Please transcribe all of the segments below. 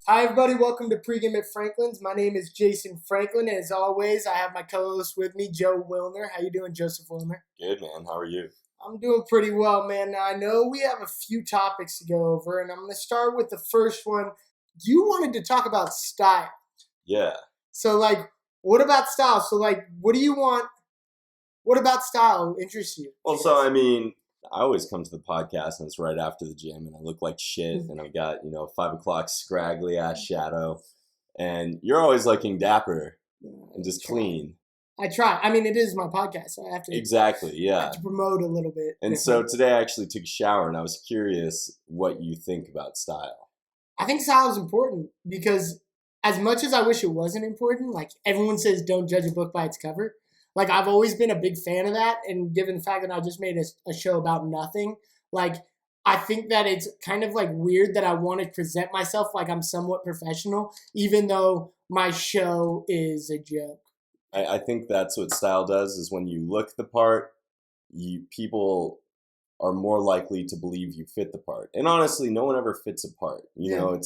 Hi, everybody. Welcome to Pregame at Franklin's. My name is Jason Franklin, and as always, I have my co-host with me, Joe Wilner. How you doing, Joseph Wilner? Good, man. How are you? I'm doing pretty well, man. Now, I know we have a few topics to go over, and I'm going to start with the first one. You wanted to talk about style. Yeah. So, what about style? So, what do you want? What about style interests you? Well, I always come to the podcast and it's right after the gym and I look like shit and I got, 5 o'clock scraggly ass shadow and you're always looking dapper and just clean. I try. I mean, it is my podcast, so I have to. Exactly, yeah. I have to promote a little bit. And so today I actually took a shower and I was curious what you think about style. I think style is important because as much as I wish it wasn't important, everyone says don't judge a book by its cover. I've always been a big fan of that, and given the fact that I just made a show about nothing, I think that it's kind of weird that I want to present myself like I'm somewhat professional, even though my show is a joke. I think that's what style does, is when you look the part, people are more likely to believe you fit the part. And honestly, no one ever fits a part. You know,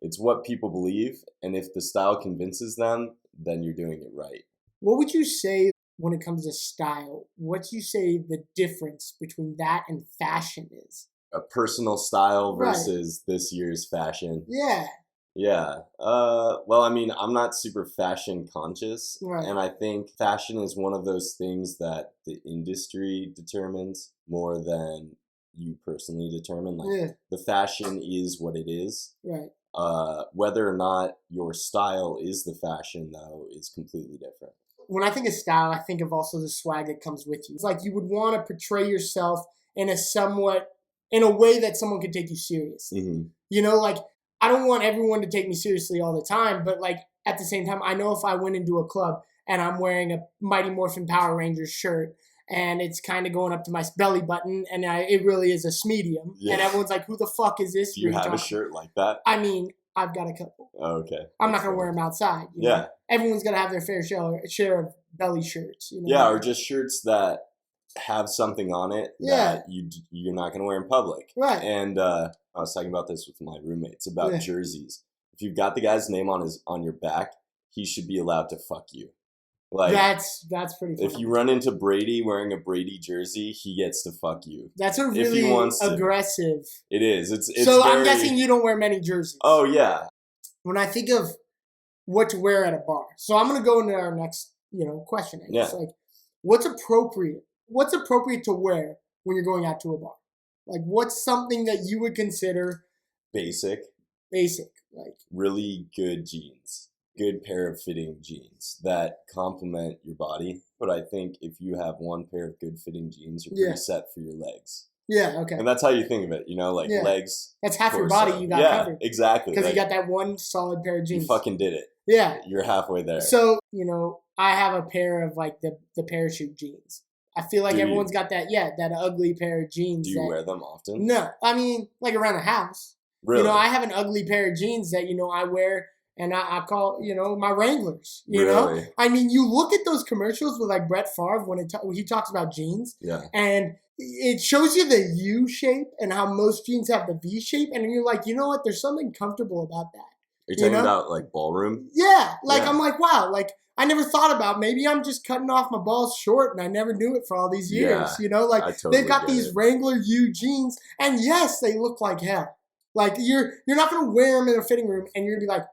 it's what people believe, and if the style convinces them, then you're doing it right. What would you say when it comes to style? What do you say the difference between that and fashion is? A personal style versus this year's fashion. Yeah. Yeah. I'm not super fashion conscious. Right. And I think fashion is one of those things that the industry determines more than you personally determine. The fashion is what it is. Right. Whether or not your style is the fashion, though, is completely different. When I think of style, I think of also the swag that comes with you. It's you would want to portray yourself in a way that someone could take you seriously. Mm-hmm. I don't want everyone to take me seriously all the time, but at the same time, I know if I went into a club and I'm wearing a Mighty Morphin Power Rangers shirt and it's kind of going up to my belly button and it really is a medium, and everyone's like, who the fuck is this? Do you have a shirt like that? I mean, I've got a couple. Oh, okay. I'm not going to wear them outside. You know? Everyone's going to have their fair share of belly shirts. Yeah, or just shirts that have something on it that you're not going to wear in public. Right. And I was talking about this with my roommates about jerseys. If you've got the guy's name on your back, he should be allowed to fuck you. That's pretty funny. If you run into Brady wearing a Brady jersey, he gets to fuck you. That's a really aggressive. It is. It's so I'm guessing you don't wear many jerseys. Oh, yeah. When I think of what to wear at a bar, so I'm going to go into our next, question. It's what's appropriate? What's appropriate to wear when you're going out to a bar? What's something that you would consider basic? Really good jeans. Good pair of fitting jeans that complement your body. But I think if you have one pair of good fitting jeans, you're pretty set for your legs. Yeah, okay. And that's how you think of it, legs. That's half your body you got covered. Yeah, exactly. Because you got that one solid pair of jeans. You fucking did it. Yeah. You're halfway there. So, I have a pair of the parachute jeans. I feel like everyone's got that ugly pair of jeans. Do you wear them often? No. I mean, around the house. Really? I have an ugly pair of jeans that, I wear and I call, my Wranglers, Really? I mean, you look at those commercials with Brett Favre when he talks about jeans. Yeah. And it shows you the U shape and how most jeans have the V shape. And you're like, you know what? There's something comfortable about that. Are you talking about ballroom? Yeah. I'm like, wow. I never thought about maybe I'm just cutting off my balls short and I never knew it for all these years. I totally they've got these Wrangler U jeans and yes, they look like hell. You're not going to wear them in a fitting room and you're going to be like,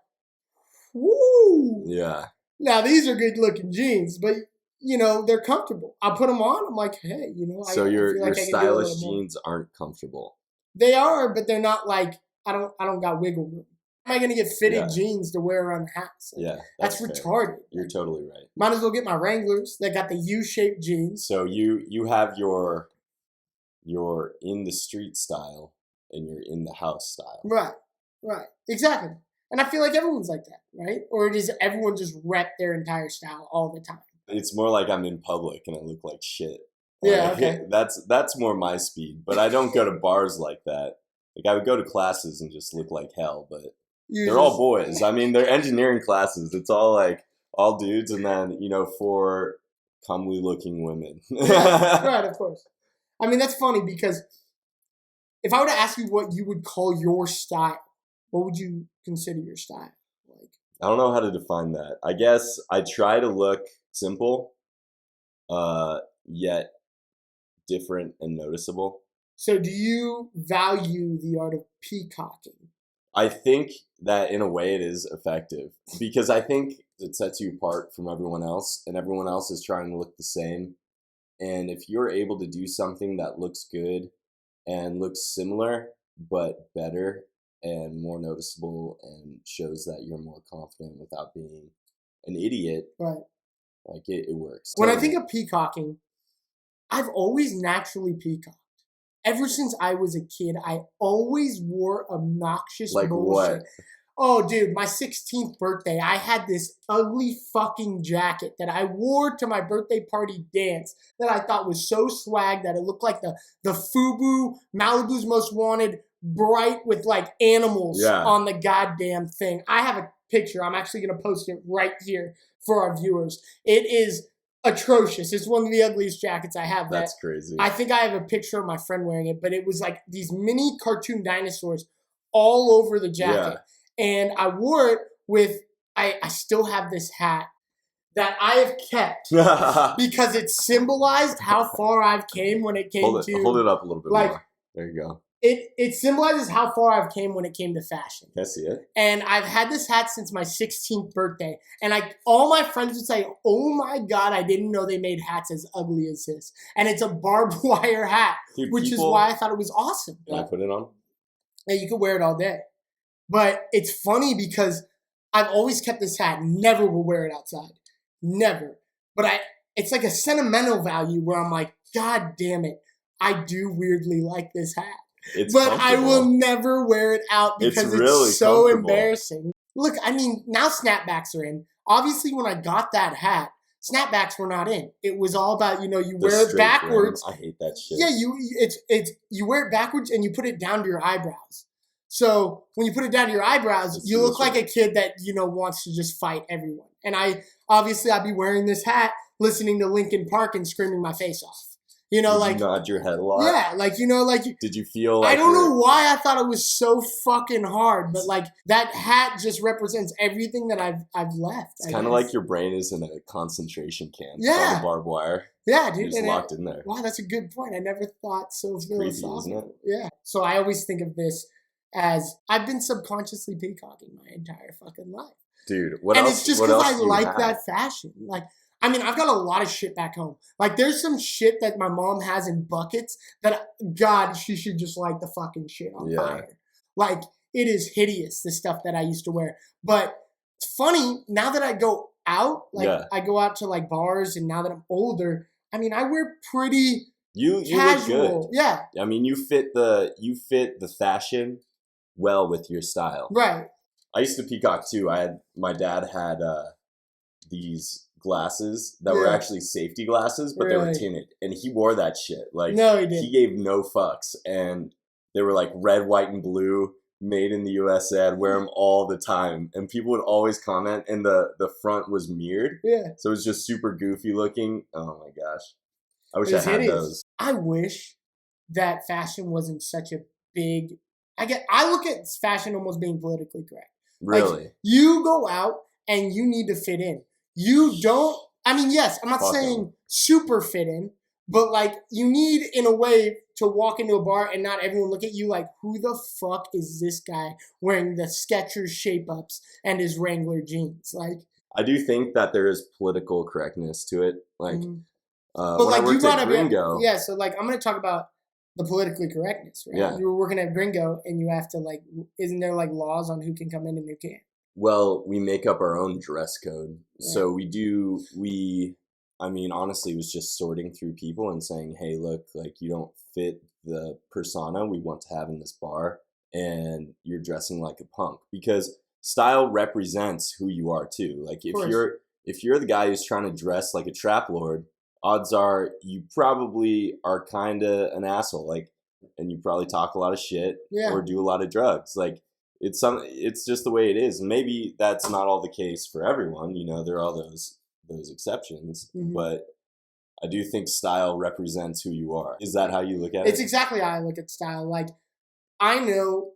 woo. Yeah. Now these are good looking jeans, but they're comfortable. I put them on. I'm like, hey, So your stylish jeans aren't comfortable. They are, but they're not I don't got wiggle room. Am I going to get fitted jeans to wear around the house? That's retarded. You're totally right. Might as well get my Wranglers that got the U-shaped jeans. So you have your in the street style and your in the house style. Right. Exactly. And I feel like everyone's like that, right? Or does everyone just rep their entire style all the time? It's more like I'm in public and I look like shit. Yeah, okay. That's more my speed, but I don't go to bars like that. I would go to classes and just look like hell, but they're all boys. I mean, they're engineering classes. It's all all dudes and then, 4 comely looking women. Right, of course. I mean, that's funny because if I were to ask you what you would call your style, what would you consider your style? Like, I don't know how to define that. I guess I try to look simple, yet different and noticeable. so do you value the art of peacocking? I think that in a way it is effective because I think it sets you apart from everyone else, and everyone else is trying to look the same. And if you're able to do something that looks good and looks similar but better and more noticeable and shows that you're more confident without being an idiot, Right. like it works. When I think of peacocking, I've always naturally peacocked. Ever since I was a kid, I always wore obnoxious Like bullshit. what? Oh, dude, my 16th birthday, I had this ugly fucking jacket that I wore to my birthday party dance that I thought was so swag that it looked like the FUBU, Malibu's Most Wanted, bright with like animals Yeah. on the goddamn thing. I have a picture. I'm actually going to post it right here for our viewers. It is atrocious. It's one of the ugliest jackets I have. That's crazy. I think I have a picture of my friend wearing it, but it was like these mini cartoon dinosaurs all over the jacket. Yeah. And I wore it with, I still have this hat that I have kept because it symbolized how far I've came when it came hold it up a little bit like, more. There you go. It symbolizes how far I've came when it came to fashion. Can I see it? And I've had this hat since my 16th birthday. And all my friends would say, oh my God, I didn't know they made hats as ugly as this. And it's a barbed wire hat, Dude, which is why I thought it was awesome. Can I put it on? Yeah, you could wear it all day. But it's funny because I've always kept this hat. Never will wear it outside. Never. But it's like a sentimental value where I'm like, God damn it, I do weirdly like this hat. But I will never wear it out because it's so embarrassing. Look, I mean, now snapbacks are in. Obviously, when I got that hat, snapbacks were not in. It was all about, you wear it backwards. I hate that shit. Yeah, you wear it backwards and you put it down to your eyebrows. So when you put it down to your eyebrows, you look like a kid that, wants to just fight everyone. And I'd be wearing this hat, listening to Linkin Park and screaming my face off. Did you nod your head a lot? Yeah, Did you feel like I don't know why I thought it was so fucking hard, but that hat just represents everything that I've left. It's kind of like your brain is in a concentration camp. Yeah. All the barbed wire. Yeah, dude. You're just locked in there. Wow, that's a good point. I never thought so philosophical. Creepy, isn't it? Yeah. So I always think of this as I've been subconsciously peacocking my entire fucking life. Dude, what else? And it's just because I like that fashion. I've got a lot of shit back home. There's some shit that my mom has in buckets that, God, she should just light the fucking shit on fire. It is hideous, the stuff that I used to wear. But it's funny, now that I go out, I go out to bars, and now that I'm older, I wear pretty casual. You look good. Yeah. I mean, you fit the fashion well with your style. Right. I used to peacock too. My dad had these glasses that were actually safety glasses, but they were tinted, and he wore that shit. No, he didn't. He gave no fucks, and they were red, white, and blue, made in the USA. I'd wear them all the time, and people would always comment, and the front was mirrored, so it was just super goofy looking. Oh my gosh, I wish I had those. I wish that fashion wasn't such a big. I look at fashion almost being politically correct. Really, you go out and you need to fit in. You don't, yes, I'm not saying super fit in, but you need in a way to walk into a bar and not everyone look at you like, who the fuck is this guy wearing the Skechers shape-ups and his Wrangler jeans? I do think that there is political correctness to it. but when I worked at Gringo. Yeah, so I'm going to talk about the politically correctness, right? Yeah. You were working at Gringo and you have to isn't there laws on who can come in and who can't? Well, we make up our own dress code. Yeah. So honestly, it was just sorting through people and saying, hey, look, you don't fit the persona we want to have in this bar, and you're dressing like a punk. Because style represents who you are too. If you're the guy who's trying to dress like a trap lord, odds are you probably are kind of an asshole, and you probably talk a lot of shit or do a lot of drugs. It's just the way it is. And maybe that's not all the case for everyone. There are all those exceptions, but I do think style represents who you are. Is that how you look at it? It's exactly how I look at style. I know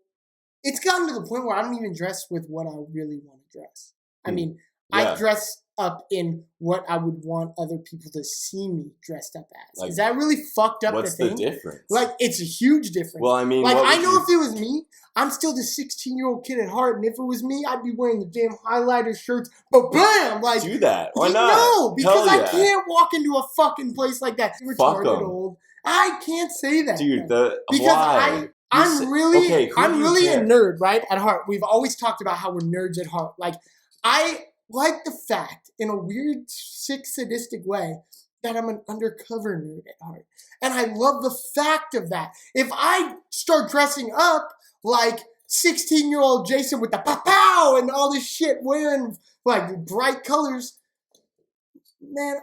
it's gotten to the point where I don't even dress with what I really want to dress. I mean, Yeah. I dress up in what I would want other people to see me dressed up as. Like, is that really fucked up What's to think? the difference? Like, it's a huge difference. Well, I mean, like, what I would know you- if it was me, I'm still the 16-year-old kid at heart, and if it was me, I'd be wearing the damn highlighter shirts. But bam, like, do that. Why not? No, because Hell I can't walk into a fucking place like that. Fuck Retarded 'em. old. I can't say that, Dude, because why? I'm really okay, who I'm do you really a care? nerd, right? At heart. We've always talked about how we're nerds at heart. Like, I like the fact, in a weird, sick, sadistic way, that I'm an undercover nerd at heart. And I love the fact of that. If I start dressing up like 16-year-old Jason with the pow and all this shit, wearing like bright colors, man,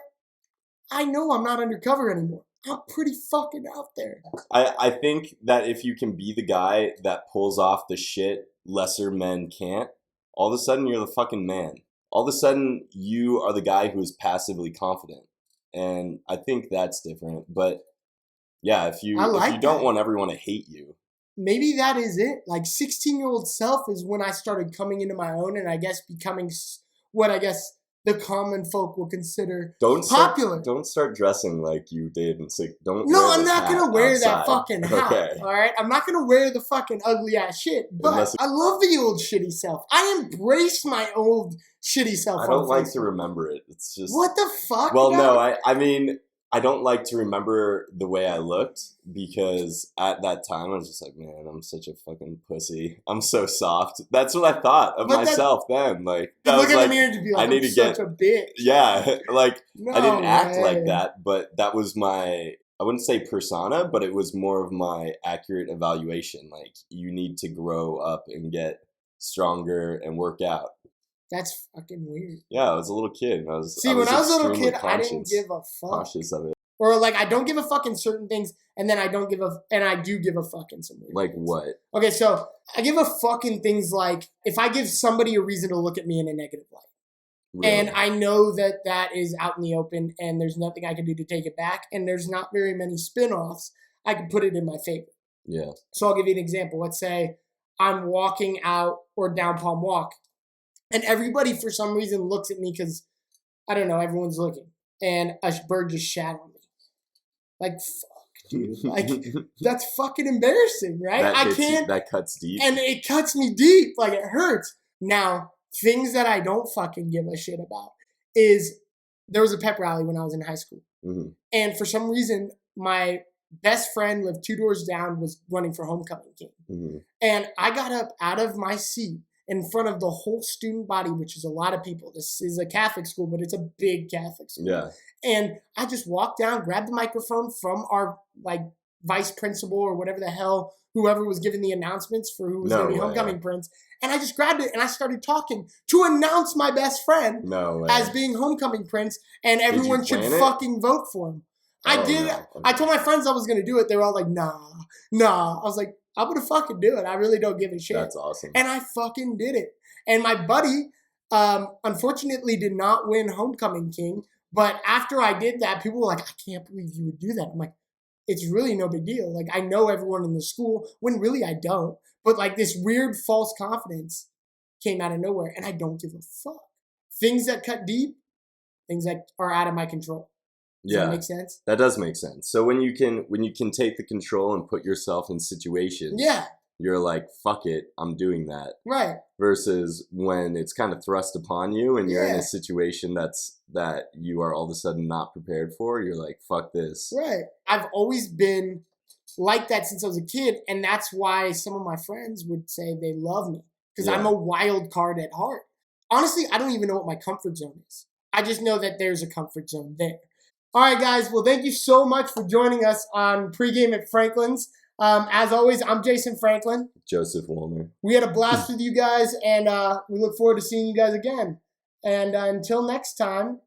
I know I'm not undercover anymore. I'm pretty fucking out there. I think that if you can be the guy that pulls off the shit lesser men can't, all of a sudden you're the fucking man. All of a sudden you are the guy who is passively confident. And I think that's different. But yeah, if you don't want everyone to hate you. Maybe that is it. Like 16-year-old self is when I started coming into my own and I guess becoming what I guess the common folk will consider popular. Don't start dressing like you did and say don't. No, I'm not gonna wear outside. that fucking hat. Okay. All right, I'm not gonna wear the fucking ugly ass shit. But I love the old shitty self. I embrace my old shitty self. I don't like to remember it. It's just what the fuck. Well, no, I mean. I don't like to remember the way I looked because at that time I was just like, man, I'm such a fucking pussy. I'm so soft. That's what I thought of myself then. Like, you look in the mirror and be like, I'm such a bitch. Yeah, like no I didn't act way. like that, but that was my, I wouldn't say persona, but it was more of my accurate evaluation. Like, you need to grow up and get stronger and work out. That's fucking weird. Yeah, I was a little kid. When I was a little kid, I didn't give a fuck. Cautious of it. Or like, I don't give a fuck in certain things, and then I don't give a, and I do give a fuck in some weird Like things. what? Okay, so I give a fuck in things like if I give somebody a reason to look at me in a negative light. Really? And I know that that is out in the open, and there's nothing I can do to take it back, and there's not very many spin-offs. I can put it in my favor. Yeah. So I'll give you an example. Let's say I'm walking out or down Palm Walk, and everybody for some reason looks at me because, I don't know, everyone's looking. And a bird just shat on me. Like, fuck, dude. Like, that's fucking embarrassing, right? That cuts deep. And it cuts me deep. Like, it hurts. Now, things that I don't fucking give a shit about is there was a pep rally when I was in high school. Mm-hmm. And for some reason, my best friend lived 2 doors down, was running for homecoming king. Mm-hmm. And I got up out of my seat in front of the whole student body, which is a lot of people. This is a Catholic school, but it's a big Catholic school. Yeah. And I just walked down, grabbed the microphone from our like vice principal or whatever the hell, whoever was giving the announcements for who was going to be homecoming prince. And I just grabbed it and I started talking to announce my best friend as being homecoming prince, and everyone should fucking vote for him. I did. No. I told my friends I was going to do it. They were all like, nah. I was like, I'm going to fucking do it. I really don't give a shit. That's awesome. And I fucking did it. And my buddy, unfortunately, did not win homecoming king. But after I did that, people were like, I can't believe you would do that. I'm like, it's really no big deal. Like, I know everyone in the school, when really I don't. But like this weird false confidence came out of nowhere, and I don't give a fuck. Things that cut deep, things that are out of my control. Does that make sense? That does make sense. So when you can take the control and put yourself in situations, you're like, fuck it, I'm doing that. Right. Versus when it's kind of thrust upon you and you're in a situation that you are all of a sudden not prepared for, you're like, fuck this. Right. I've always been like that since I was a kid, and that's why some of my friends would say they love me, because I'm a wild card at heart. Honestly, I don't even know what my comfort zone is. I just know that there's a comfort zone there. All right, guys. Well, thank you so much for joining us on Pregame at Franklin's. As always, I'm Jason Franklin. Joseph Woolner. We had a blast with you guys, and we look forward to seeing you guys again. And until next time.